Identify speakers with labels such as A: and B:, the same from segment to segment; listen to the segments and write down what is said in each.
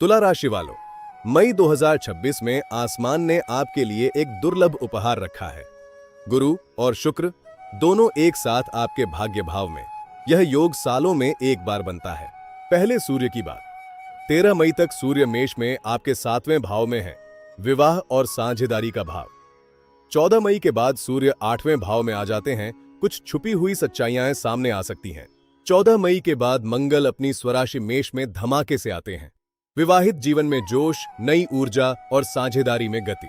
A: तुला राशि वालों, मई 2026 में आसमान ने आपके लिए एक दुर्लभ उपहार रखा है। गुरु और शुक्र दोनों एक साथ आपके भाग्य भाव में। यह योग सालों में एक बार बनता है। पहले सूर्य की बात। 13 मई तक सूर्य मेष में आपके 7वें भाव में है, विवाह और साझेदारी का भाव। 14 मई के बाद सूर्य 8वें भाव में आ जाते हैं। कुछ छुपी हुई सच्चाइयां सामने आ सकती हैं। 14 मई के बाद मंगल अपनी स्वराशि मेष में धमाके से आते हैं। विवाहित जीवन में जोश, नई ऊर्जा और साझेदारी में गति।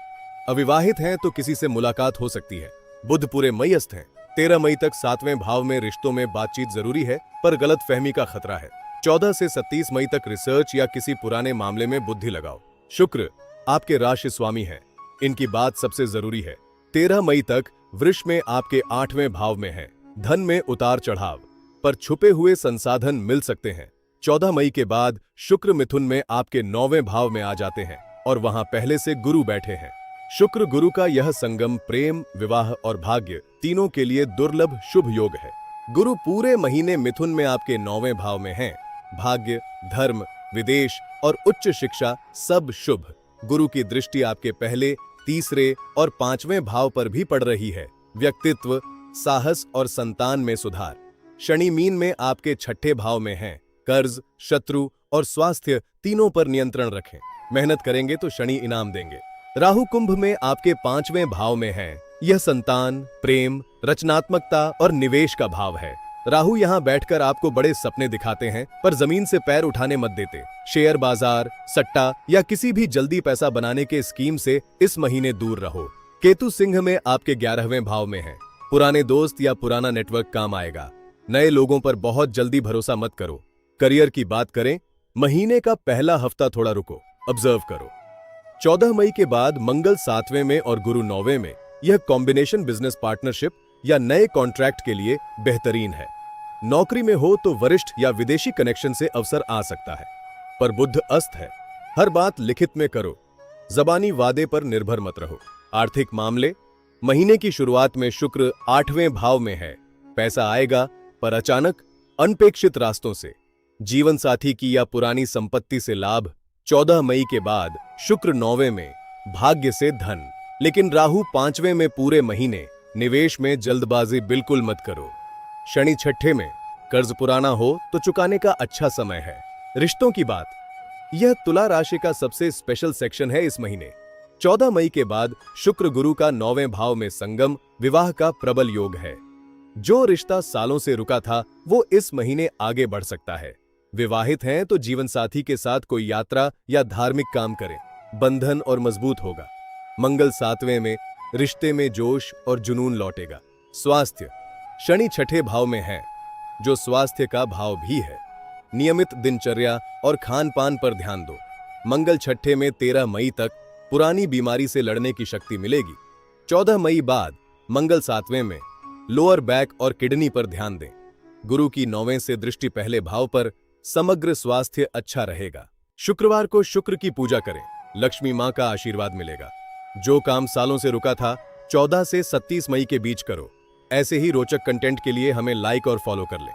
A: अविवाहित हैं तो किसी से मुलाकात हो सकती है। बुध पूरे मईस्थ हैं। 13 मई तक 7वें भाव में रिश्तों में बातचीत जरूरी है, पर गलत फहमी का खतरा है। 14 से 37 मई तक रिसर्च या किसी पुराने मामले में बुद्धि लगाओ। शुक्र आपके राशि स्वामी है, इनकी बात सबसे जरूरी है। 13 मई तक वृष में आपके 8वें भाव में है। धन में उतार चढ़ाव, पर छुपे हुए संसाधन मिल सकते हैं। 14 मई के बाद शुक्र मिथुन में आपके 9वें भाव में आ जाते हैं और वहां पहले से गुरु बैठे हैं। शुक्र गुरु का यह संगम प्रेम, विवाह और भाग्य तीनों के लिए दुर्लभ शुभ योग है। गुरु पूरे महीने मिथुन में आपके 9वें भाव में हैं। भाग्य, धर्म, विदेश और उच्च शिक्षा सब शुभ। गुरु की दृष्टि आपके पहले, तीसरे और 5वें भाव पर भी पड़ रही है। व्यक्तित्व, साहस और संतान में सुधार। शनि मीन में आपके 6ठे भाव में हैं। कर्ज, शत्रु और स्वास्थ्य तीनों पर नियंत्रण रखें। मेहनत करेंगे तो शनि इनाम देंगे। राहु कुंभ में आपके 5वें भाव में है। यह संतान, प्रेम, रचनात्मकता और निवेश का भाव है। राहु यहाँ बैठकर आपको बड़े सपने दिखाते हैं, पर जमीन से पैर उठाने मत देते। शेयर बाजार, सट्टा या किसी भी जल्दी पैसा बनाने के स्कीम से इस महीने दूर रहो। केतु सिंह में आपके 11वें भाव में है। पुराने दोस्त या पुराना नेटवर्क काम आएगा। नए लोगों पर बहुत जल्दी भरोसा मत करो। करियर की बात करें, महीने का पहला हफ्ता थोड़ा रुको, ऑब्जर्व करो। 14 मई के बाद मंगल 7वें में और गुरु 9वें में। यह कॉम्बिनेशन बिजनेस पार्टनरशिप या नए कॉन्ट्रैक्ट के लिए बेहतरीन है। नौकरी में हो तो वरिष्ठ या विदेशी कनेक्शन से अवसर आ सकता है, पर बुध अस्त है। हर बात लिखित में करो, जबानी वादे पर निर्भर मत रहो। आर्थिक मामले, महीने की शुरुआत में शुक्र 8वें भाव में है। पैसा आएगा, पर अचानक, अनपेक्षित रास्तों से। जीवन साथी की या पुरानी संपत्ति से लाभ। 14 मई के बाद शुक्र 9वें में, भाग्य से धन। लेकिन राहु 5वें में पूरे महीने। निवेश में जल्दबाजी बिल्कुल मत करो। शनि 6ठे में, कर्ज पुराना हो तो चुकाने का अच्छा समय है। रिश्तों की बात, यह तुला राशि का सबसे स्पेशल सेक्शन है इस महीने। 14 मई के बाद शुक्र गुरु का 9वें भाव में संगम, विवाह का प्रबल योग है। जो रिश्ता सालों से रुका था वो इस महीने आगे बढ़ सकता है। विवाहित हैं तो जीवन साथी के साथ कोई यात्रा या धार्मिक काम करें। बंधन और मजबूत होगा। मंगल 7वें में, रिश्ते में जोश और जुनून लौटेगा। स्वास्थ्य, शनि 6ठे भाव में है, जो स्वास्थ्य का भाव भी है। नियमित दिनचर्या और खान पान पर ध्यान दो। मंगल 6ठे में 13 मई तक पुरानी बीमारी से लड़ने की शक्ति मिलेगी। 14 मई बाद मंगल 7वें में, लोअर बैक और किडनी पर ध्यान दें। गुरु की 9वें से दृष्टि पहले भाव पर, समग्र स्वास्थ्य अच्छा रहेगा। शुक्रवार को शुक्र की पूजा करें, लक्ष्मी मां का आशीर्वाद मिलेगा। जो काम सालों से रुका था 14 से 37 मई के बीच करो। ऐसे ही रोचक कंटेंट के लिए हमें लाइक और फॉलो कर लें।